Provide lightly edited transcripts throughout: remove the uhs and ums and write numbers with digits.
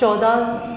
14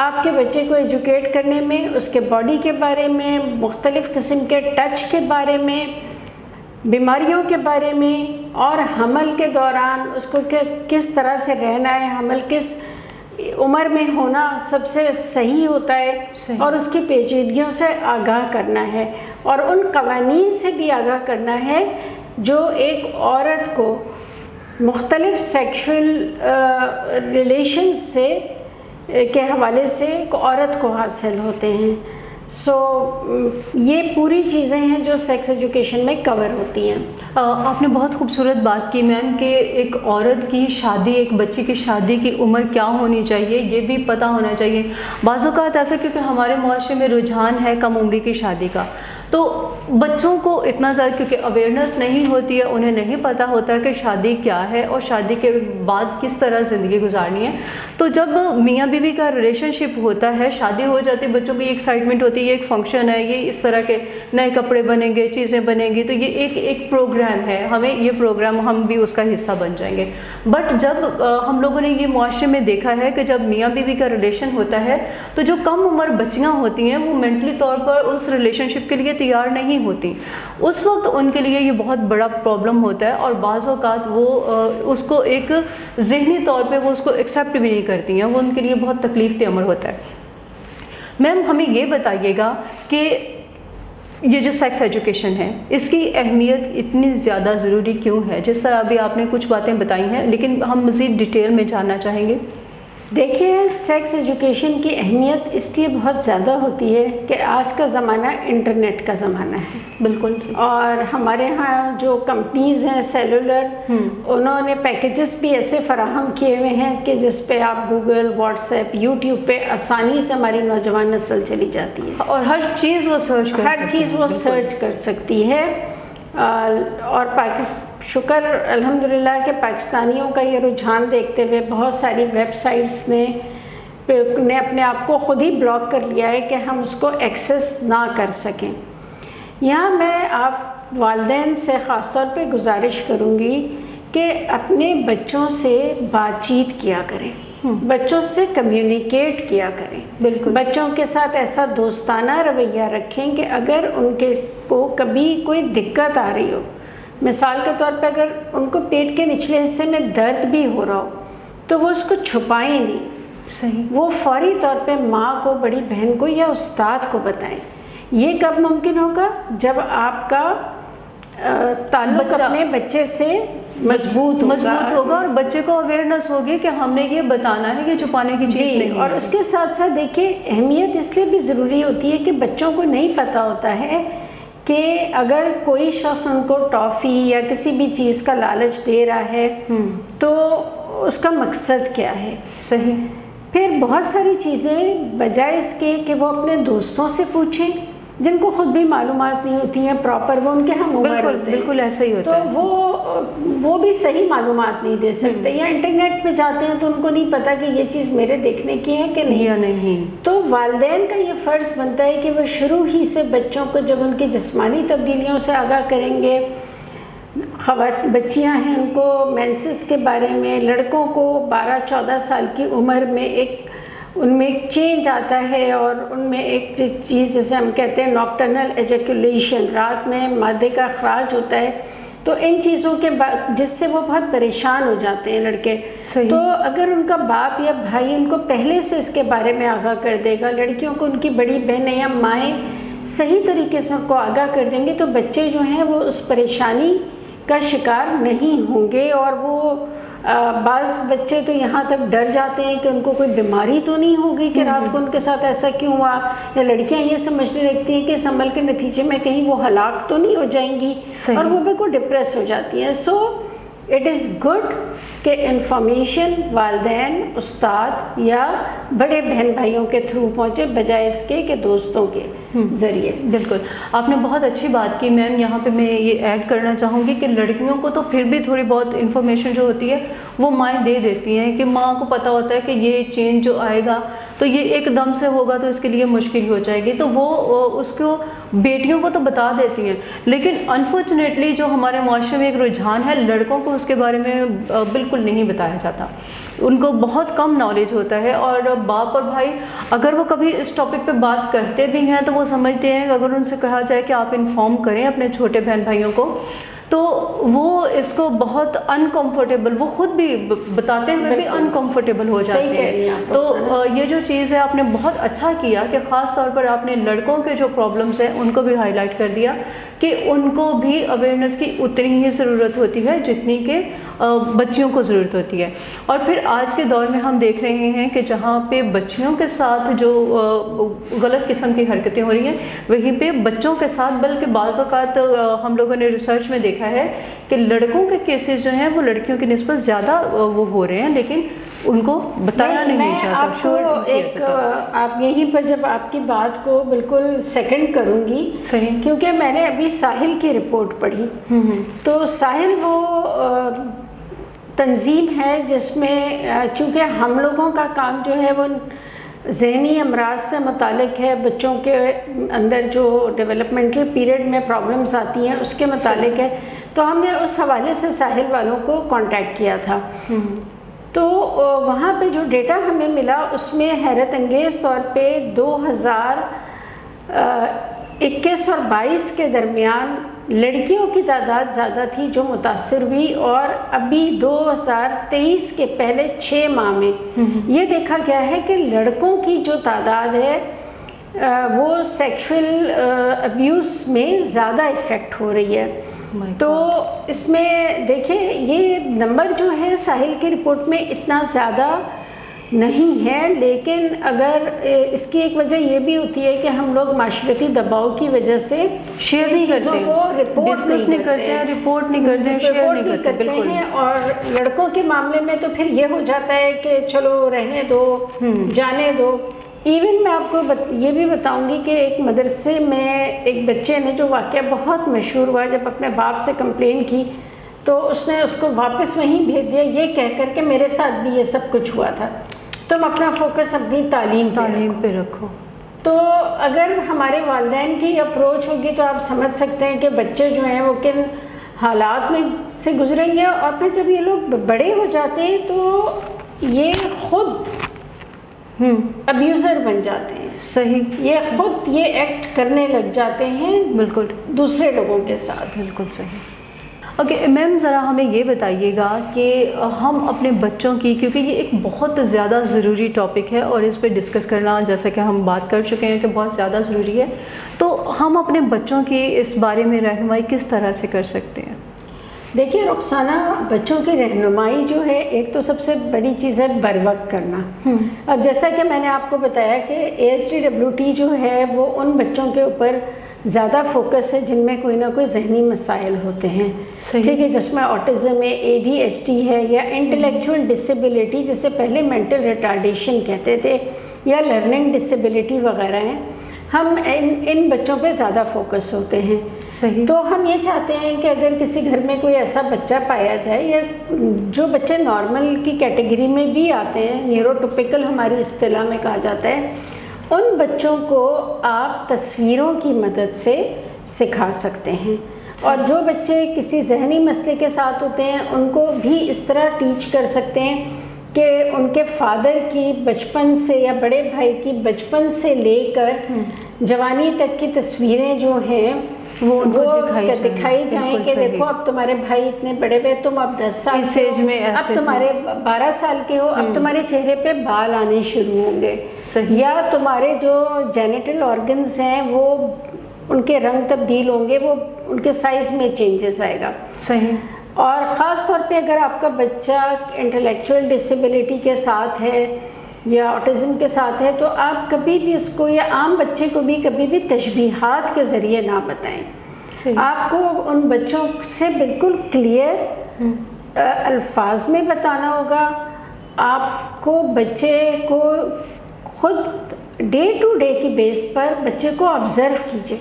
آپ کے بچے کو ایجوکیٹ کرنے میں، اس کے باڈی کے بارے میں، مختلف قسم کے ٹچ کے بارے میں، بیماریوں کے بارے میں، اور حمل کے دوران اس کو کس طرح سے رہنا ہے، حمل کس عمر میں ہونا سب سے صحیح ہوتا ہے، اور اس کی پیچیدگیوں سے آگاہ کرنا ہے، اور ان قوانین سے بھی آگاہ کرنا ہے جو ایک عورت کو مختلف سیکشول ریلیشن سے کے حوالے سے ایک عورت کو حاصل ہوتے ہیں۔ یہ پوری چیزیں ہیں جو سیکس ایجوکیشن میں کور ہوتی ہیں۔ آپ نے بہت خوبصورت بات کی میم کہ ایک عورت کی شادی، ایک بچے کی شادی کی عمر کیا ہونی چاہیے یہ بھی پتہ ہونا چاہیے۔ بعض اوقات ایسا کیونکہ ہمارے معاشرے میں رجحان ہے کم عمری کی شادی کا، تو بچوں کو اتنا زیادہ کیونکہ اویئرنیس نہیں ہوتی ہے، انہیں نہیں پتہ ہوتا کہ شادی کیا ہے اور شادی کے بعد کس طرح زندگی گزارنی ہے۔ تو جب میاں بیوی کا ریلیشن شپ ہوتا ہے، شادی ہو جاتی ہے، بچوں کی ایکسائٹمنٹ ہوتی ہے، یہ ایک فنکشن ہے، یہ اس طرح کے نئے کپڑے بنیں گے، چیزیں بنیں گی، تو یہ ایک پروگرام ہے، ہمیں یہ پروگرام ہم بھی اس کا حصہ بن جائیں گے۔ بٹ جب ہم لوگوں نے یہ معاشرے میں دیکھا ہے کہ جب میاں بیوی کا ریلیشن ہوتا ہے تو جو کم عمر بچیاں ہوتی ہیں وہ مینٹلی طور پر اس ریلیشن شپ کے لیے تیار نہیں ہوتی، اس وقت ان کے لیے یہ بہت بڑا پرابلم ہوتا ہے، اور بعض اوقات وہ اس کو ایک ذہنی طور پہ وہ اس کو ایکسیپٹ بھی نہیں کرتی ہیں، وہ ان کے لیے بہت تکلیف دہ عمر ہوتا ہے۔ میم ہمیں یہ بتائیے گا کہ یہ جو سیکس ایجوکیشن ہے اس کی اہمیت اتنی زیادہ ضروری کیوں ہے؟ جس طرح ابھی آپ نے کچھ باتیں بتائی ہیں لیکن ہم مزید ڈیٹیل میں جاننا چاہیں گے۔ دیکھیے، سیکس ایجوکیشن کی اہمیت اس لیے بہت زیادہ ہوتی ہے کہ آج کا زمانہ انٹرنیٹ کا زمانہ ہے۔ بالکل، اور ہمارے ہاں جو کمپنیز ہیں سیلولر، انہوں نے پیکیجز بھی ایسے فراہم کیے ہوئے ہیں کہ جس پہ آپ گوگل، واٹس ایپ، یوٹیوب پہ آسانی سے ہماری نوجوان نسل چلی جاتی ہے، اور ہر چیز وہ سرچ کر سکتی ہے۔ اور شکر الحمدللہ کہ پاکستانیوں کا یہ رجحان دیکھتے ہوئے بہت ساری ویب سائٹس نے اپنے آپ کو خود ہی بلاک کر لیا ہے کہ ہم اس کو ایکسیس نہ کر سکیں۔ یہاں میں آپ والدین سے خاص طور پہ گزارش کروں گی کہ اپنے بچوں سے بات چیت کیا کریں، بچوں سے کمیونیکیٹ کیا کریں، بالکل بچوں کے ساتھ ایسا دوستانہ رویہ رکھیں کہ اگر ان کے کو کبھی کوئی دقت آ رہی ہو، مثال کے طور پہ اگر ان کو پیٹ کے نچلے حصے میں درد بھی ہو رہا ہو تو وہ اس کو چھپائیں نہیں، صحیح، وہ فوری طور پہ ماں کو، بڑی بہن کو یا استاد کو بتائیں۔ یہ کب ممکن ہوگا؟ جب آپ کا تعلق اپنے بچے سے مضبوط ہوگا اور بچے کو اویئرنیس ہوگی کہ ہم نے یہ بتانا ہے، یہ چھپانے کی چیز نہیں۔ اور اس کے ساتھ ساتھ دیکھیے، اہمیت اس لیے بھی ضروری ہوتی ہے کہ بچوں کو نہیں پتہ ہوتا ہے کہ اگر کوئی شخص ان کو ٹافی یا کسی بھی چیز کا لالچ دے رہا ہے تو اس کا مقصد کیا ہے۔ صحیح۔ پھر بہت ساری چیزیں بجائے اس کے کہ وہ اپنے دوستوں سے پوچھیں جن کو خود بھی معلومات نہیں ہوتی ہیں پراپر، وہ ان کے ہم عمر ہوتے ہیں، بالکل ایسا ہی ہوتا ہے، تو وہ بھی صحیح معلومات نہیں دے سکتے، یا انٹرنیٹ پہ جاتے ہیں تو ان کو نہیں پتہ کہ یہ چیز میرے دیکھنے کی ہے کہ نہیں، یا نہیں۔ تو والدین کا یہ فرض بنتا ہے کہ وہ شروع ہی سے بچوں کو جب ان کی جسمانی تبدیلیوں سے آگاہ کریں گے، بچیاں ہیں ان کو مینسس کے بارے میں، لڑکوں کو 12-14 سال کی عمر میں ان میں ایک چینج آتا ہے، اور ان میں ایک چیز جسے ہم کہتے ہیں ناکٹرنل ایجیکولیشن، رات میں مادے کا اخراج ہوتا ہے، تو ان چیزوں کے جس سے وہ بہت پریشان ہو جاتے ہیں لڑکے۔ تو اگر ان کا باپ یا بھائی ان کو پہلے سے اس کے بارے میں آگاہ کر دے گا، لڑکیوں کو ان کی بڑی بہنیں یا مائیں صحیح طریقے سے ان کو آگاہ کر دیں گے، تو بچے جو ہیں وہ اس پریشانی کا شکار نہیں ہوں گے۔ اور وہ بعض بچے تو یہاں تک ڈر جاتے ہیں کہ ان کو کوئی بیماری تو نہیں ہوگی کہ رات کو ان کے ساتھ ایسا کیوں ہوا، یا لڑکیاں یہ سمجھنے لگتی ہیں کہ اس عمل کے نتیجے میں کہیں وہ ہلاک تو نہیں ہو جائیں گی، اور وہ بالکل ڈپریس ہو جاتی ہیں۔ سو اٹ از گڈ کہ انفارمیشن والدین، استاد یا بڑے بہن بھائیوں کے تھرو پہنچے بجائے اس کے کہ دوستوں کے۔ ذریعے. بالکل آپ نے بہت اچھی بات کی میم. یہاں پہ میں یہ ایڈ کرنا چاہوں گی کہ لڑکیوں کو تو پھر بھی تھوڑی بہت انفارمیشن جو ہوتی ہے وہ مائیں دے دیتی ہیں کہ ماں کو پتہ ہوتا ہے کہ یہ چینج جو آئے گا تو یہ ایک دم سے ہوگا تو اس کے لیے مشکل ہو جائے گی, تو وہ اس کو بیٹیوں کو تو بتا دیتی ہیں. لیکن انفارچونیٹلی جو ہمارے معاشرے میں ایک رجحان ہے, لڑکوں کو اس کے بارے میں بالکل نہیں بتایا جاتا, ان کو بہت کم نالج ہوتا ہے. اور باپ اور بھائی اگر وہ کبھی اس ٹاپک پہ بات کرتے بھی ہیں تو وہ سمجھتے ہیں کہ اگر ان سے کہا جائے کہ آپ انفارم کریں اپنے چھوٹے بہن بھائیوں کو, تو وہ اس کو بہت انکمفرٹیبل, وہ خود بھی بتاتے ہوئے بھی انکمفرٹیبل ہو جاتے ہیں. تو یہ جو چیز ہے آپ نے بہت اچھا کیا کہ خاص طور پر آپ نے لڑکوں کے جو پرابلمس ہیں ان کو بھی ہائی لائٹ کر دیا کہ ان کو بھی اویئرنیس کی اتنی ہی ضرورت ہوتی ہے جتنی کہ بچیوں کو ضرورت ہوتی ہے. اور پھر آج کے دور میں ہم دیکھ رہے ہیں کہ جہاں پہ بچیوں کے ساتھ جو غلط قسم کی حرکتیں ہو رہی ہیں وہیں پہ بچوں کے ساتھ, بلکہ بعض اوقات ہم لوگوں نے ریسرچ میں دیکھا ہے کہ لڑکوں کے کیسز جو ہیں وہ لڑکیوں کی نسبت زیادہ وہ ہو رہے ہیں, لیکن ان کو بتایا نہیں جاتا. آپ کو ایک آپ یہیں پر جب آپ کی بات کو بالکل سیکنڈ کروں گی, کیونکہ میں نے ابھی ساحل کی رپورٹ پڑھی. تو ساحل وہ تنظیم ہے جس میں چونکہ ہم لوگوں کا کام جو ہے وہ ذہنی امراض سے متعلق ہے, بچوں کے اندر جو ڈیولپمنٹل پیریڈ میں پرابلمس آتی ہیں اس کے متعلق ہے, تو ہم نے اس حوالے سے ساحل والوں کو کانٹیکٹ کیا تھا. تو وہاں پہ جو ڈیٹا ہمیں ملا اس میں حیرت انگیز طور پہ 2021 اور 22 کے درمیان لڑکیوں کی تعداد زیادہ تھی جو متاثر ہوئی, اور ابھی 2023 کے پہلے 6 ماہ میں یہ دیکھا گیا ہے کہ لڑکوں کی جو تعداد ہے وہ سیکشول ابیوز میں زیادہ افیکٹ ہو رہی ہے. تو اس میں دیکھیں یہ نمبر جو ہے ساحل کی رپورٹ میں اتنا زیادہ نہیں ہے, لیکن اگر اس کی ایک وجہ یہ بھی ہوتی ہے کہ ہم لوگ معاشرتی دباؤ کی وجہ سے شیئر نہیں کرتے, رپورٹ نہیں کرتے ہیں. اور لڑکوں کے معاملے میں تو پھر یہ ہو جاتا ہے کہ چلو رہنے دو, جانے دو. ایون میں آپ کو یہ بھی بتاؤں گی کہ ایک مدرسے میں ایک بچے نے, جو واقعہ بہت مشہور ہوا, جب اپنے باپ سے کمپلین کی تو اس نے اس کو واپس وہیں بھیج دیا یہ کہہ کر کہ میرے ساتھ بھی یہ سب کچھ ہوا تھا, تم اپنا فوکس اپنی تعلیم پہ رکھو. تو اگر ہمارے والدین کی اپروچ ہوگی تو آپ سمجھ سکتے ہیں کہ بچے جو ہیں وہ کن حالات میں سے گزریں گے. اور پھر جب یہ لوگ بڑے ہو جاتے ہیں تو یہ خود ابیوزر بن جاتے ہیں. صحیح, یہ خود یہ ایکٹ کرنے لگ جاتے ہیں بالکل دوسرے لوگوں کے ساتھ. بالکل صحیح. اوکے میم, ذرا ہمیں یہ بتائیے گا کہ ہم اپنے بچوں کی, کیونکہ یہ ایک بہت زیادہ ضروری ٹاپک ہے اور اس پہ ڈسکس کرنا, جیسا کہ ہم بات کر چکے ہیں کہ بہت زیادہ ضروری ہے, تو ہم اپنے بچوں کی اس بارے میں رہنمائی کس طرح سے کر سکتے ہیں؟ دیکھیے رخسانہ, بچوں کی رہنمائی جو ہے ایک تو سب سے بڑی چیز ہے بر وقت کرنا. اب جیسا کہ میں نے آپ کو بتایا کہ ASDWT جو ہے وہ ان بچوں کے اوپر زیادہ فوکس ہے جن میں کوئی نہ کوئی ذہنی مسائل ہوتے ہیں, ٹھیک ہے, جس میں آٹزم ہے, ADHD ہے, یا انٹلیکچوئل ڈسیبلٹی جسے پہلے مینٹل ریٹارڈیشن کہتے تھے, یا لرننگ ڈسیبلٹی وغیرہ ہیں. ہم ان بچوں پہ زیادہ فوکس ہوتے ہیں. صحیح. تو ہم یہ چاہتے ہیں کہ اگر کسی گھر میں کوئی ایسا بچہ پایا جائے, یا جو بچے نارمل کی کیٹیگری میں بھی آتے ہیں, نیوروٹیپیکل ہماری اصطلاح میں کہا جاتا ہے, ان بچوں کو آپ تصویروں کی مدد سے سکھا سکتے ہیں. اور جو بچے کسی ذہنی مسئلے کے ساتھ ہوتے ہیں ان کو بھی اس طرح ٹیچ کر سکتے ہیں کہ ان کے فادر کی بچپن سے یا بڑے بھائی کی بچپن سے لے کر جوانی تک کی تصویریں جو ہیں وہ دکھائی جائیں کہ دیکھو اب تمہارے بھائی اتنے بڑے ہوئے, تم اب 10 سال کے ہو, اب تمہارے 12 سال کے ہو, اب تمہارے چہرے پہ بال آنے شروع ہوں گے, یا تمہارے جو جینیٹل آرگنز ہیں وہ ان کے رنگ تبدیل ہوں گے, وہ ان کے سائز میں چینجز آئے گا. صحیح. اور خاص طور پہ اگر آپ کا بچہ انٹلیکچوئل ڈسیبلٹی کے ساتھ ہے یا آٹزم کے ساتھ ہے تو آپ کبھی بھی اس کو, یا عام بچے کو بھی کبھی بھی تشبیہات کے ذریعے نہ بتائیں. آپ کو ان بچوں سے بالکل کلیئر الفاظ میں بتانا ہوگا. آپ کو بچے کو خود ڈے ٹو ڈے کی بیس پر بچے کو آبزرو کیجیے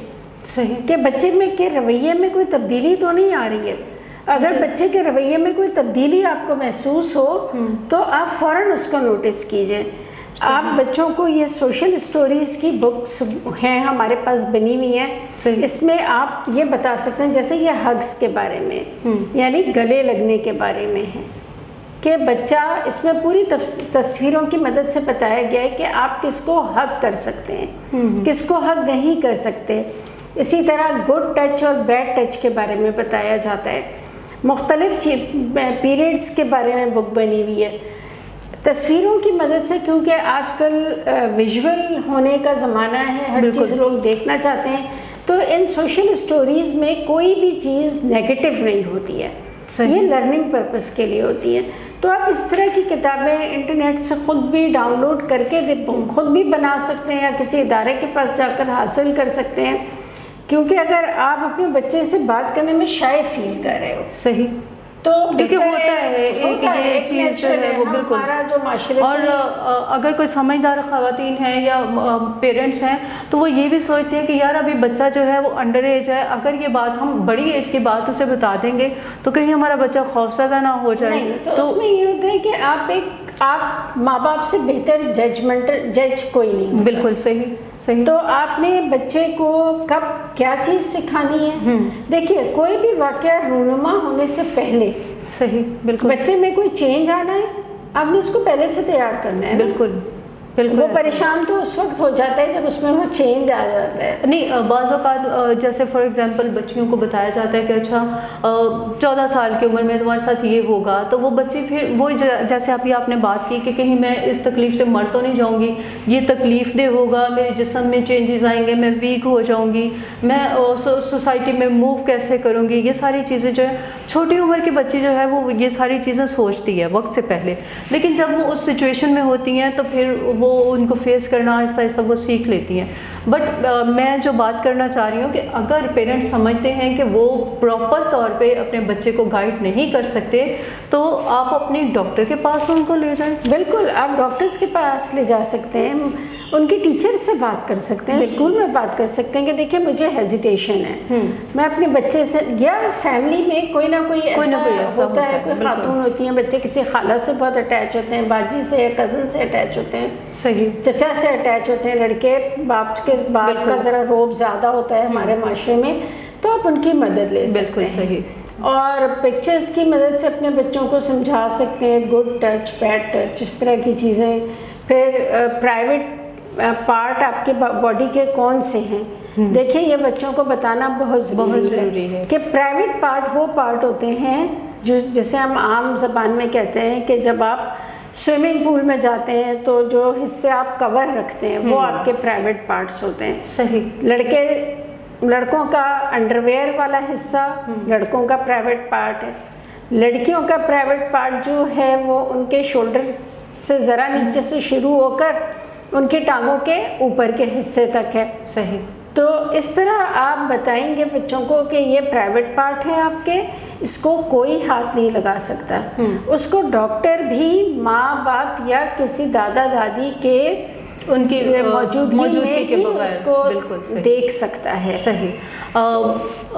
صحیح کہ بچے میں کے رویے میں کوئی تبدیلی تو نہیں آ رہی ہے. اگر بچے کے رویے میں کوئی تبدیلی آپ کو محسوس ہو تو آپ فوراً اس کو نوٹس کیجیے. آپ بچوں کو یہ سوشل اسٹوریز کی بکس ہیں ہمارے پاس بنی ہوئی ہیں, اس میں آپ یہ بتا سکتے ہیں, جیسے یہ ہگس کے بارے میں یعنی گلے لگنے کے بارے میں ہے کہ بچہ, اس میں پوری تصویروں کی مدد سے بتایا گیا ہے کہ آپ کس کو ہگ کر سکتے ہیں, کس کو ہگ نہیں کر سکتے. اسی طرح گڈ ٹچ اور بیڈ ٹچ کے بارے میں بتایا جاتا ہے. مختلف پیریڈز کے بارے میں بک بنی ہوئی ہے تصویروں کی مدد سے, کیونکہ آج کل ویژول ہونے کا زمانہ ہے, ہر چیز لوگ دیکھنا چاہتے ہیں, تو ان سوشل اسٹوریز میں کوئی بھی چیز نیگیٹو نہیں ہوتی ہے, یہ لرننگ پرپس کے لیے ہوتی ہے. تو آپ اس طرح کی کتابیں انٹرنیٹ سے خود بھی ڈاؤن لوڈ کر کے خود بھی بنا سکتے ہیں یا کسی ادارے کے پاس جا کر حاصل کر سکتے ہیں, کیونکہ اگر آپ اپنے بچے سے بات کرنے میں شائع فیل کر رہے ہو صحیح تو کیونکہ ہوتا ہے ایک چیز جو ہے وہ بالکل, اور اگر کوئی سمجھدار خواتین ہیں یا پیرنٹس ہیں تو وہ یہ بھی سوچتے ہیں کہ یار ابھی بچہ جو ہے وہ انڈر ایج ہے, اگر یہ بات ہم بڑی ایج کی بات اسے بتا دیں گے تو کہیں ہمارا بچہ خوفزدہ نہ ہو جائے. تو اس میں یہ ہوتا ہے کہ آپ ماں باپ سے بہتر جج کوئی نہیں. بالکل صحیح. تو آپ نے بچے کو کب کیا چیز سکھانی ہے, دیکھیے کوئی بھی واقعہ رونما ہونے سے پہلے صحیح بالکل بچے میں کوئی چینج آنا ہے, آپ نے اس کو پہلے سے تیار کرنا ہے. بالکل وہ پریشان تو اس وقت ہو جاتا ہے جب اس میں وہ چینج آ جاتا ہے. نہیں, بعض اوقات جیسے فار ایگزامپل بچیوں کو بتایا جاتا ہے کہ اچھا 14 سال کی عمر میں تمہارے ساتھ یہ ہوگا, تو وہ بچے پھر وہ جیسے آپ نے بات کی کہ کہیں میں اس تکلیف سے مر تو نہیں جاؤں گی, یہ تکلیف دہ ہوگا, میرے جسم میں چینجز آئیں گے, میں ویک ہو جاؤں گی, میں سوسائٹی میں موو کیسے کروں گی, یہ ساری چیزیں جو ہے چھوٹی عمر کی بچی جو ہے وہ یہ ساری چیزیں سوچتی ہے وقت سے پہلے, لیکن جب وہ اس سچویشن میں ہوتی ہیں تو پھر وہ ان کو فیس کرنا آہستہ آہستہ وہ سیکھ لیتی ہیں. بٹ میں جو بات کرنا چاہ رہی ہوں کہ اگر پیرنٹس سمجھتے ہیں کہ وہ پراپر طور پہ اپنے بچے کو گائیڈ نہیں کر سکتے تو آپ اپنے ڈاکٹر کے پاس ان کو لے جائیں. بالکل, آپ ڈاکٹرز کے پاس لے جا سکتے ہیں, ان کی ٹیچر سے بات کر سکتے ہیں, اسکول میں بات کر سکتے ہیں کہ دیکھیں مجھے ہیزیٹیشن ہے, میں اپنے بچے سے, یا فیملی میں کوئی نہ کوئی ایسا ہوتا ہے, کوئی خاتون ہوتی ہیں, بچے کسی خالہ سے بہت اٹیچ ہوتے ہیں, باجی سے, کزن سے اٹیچ ہوتے ہیں, صحیح چچا سے اٹیچ ہوتے ہیں, لڑکے باپ کا ذرا روب زیادہ ہوتا ہے ہمارے معاشرے میں, تو آپ ان کی مدد لے سکتے ہیں. صحیح. اور پکچرز کی مدد سے اپنے بچوں کو سمجھا سکتے ہیں گڈ ٹچ, بیڈ ٹچ, اس طرح کی چیزیں. پھر پرائیویٹ پارٹ آپ کے باڈی کے کون سے ہیں, دیکھیں یہ بچوں کو بتانا بہت ضروری ہے کہ پرائیویٹ پارٹ وہ پارٹ ہوتے ہیں جو جیسے ہم عام زبان میں کہتے ہیں کہ جب آپ سوئمنگ پول میں جاتے ہیں تو جو حصے آپ کور رکھتے ہیں وہ آپ کے پرائیویٹ پارٹس ہوتے ہیں. صحیح. لڑکوں کا انڈر ویئر والا حصہ لڑکوں کا پرائیویٹ پارٹ ہے, لڑکیوں کا پرائیویٹ پارٹ جو ہے وہ ان کے شولڈر سے ذرا نیچے سے شروع ہو کر ان کی ٹانگوں کے اوپر کے حصے تک ہے. صحیح. تو اس طرح آپ بتائیں گے بچوں کو کہ یہ پرائیویٹ پارٹ ہے آپ کے, اس کو کوئی ہاتھ نہیں لگا سکتا. اس کو ڈاکٹر بھی ماں باپ یا کسی دادا دادی کے ان کی موجودگی کے بغیر اس کو دیکھ سکتا ہے. صحیح.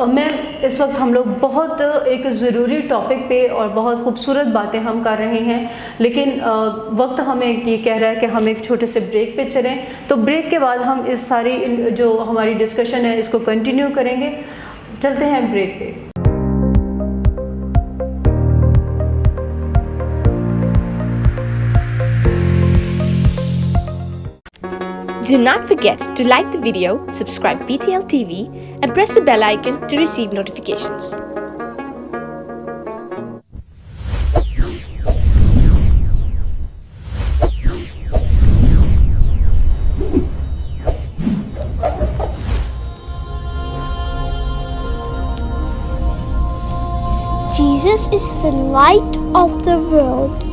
میں اس وقت ہم لوگ بہت ایک ضروری ٹاپک پہ اور بہت خوبصورت باتیں ہم کر رہے ہیں, لیکن وقت ہمیں یہ کہہ رہا ہے کہ ہم ایک چھوٹے سے بریک پہ چلیں, تو بریک کے بعد ہم اس ساری جو ہماری ڈسکشن ہے اس کو کنٹینیو کریں گے. چلتے ہیں بریک پہ. Do not forget to like the video, subscribe BTL TV, and press the bell icon to receive notifications. Jesus is the light of the world.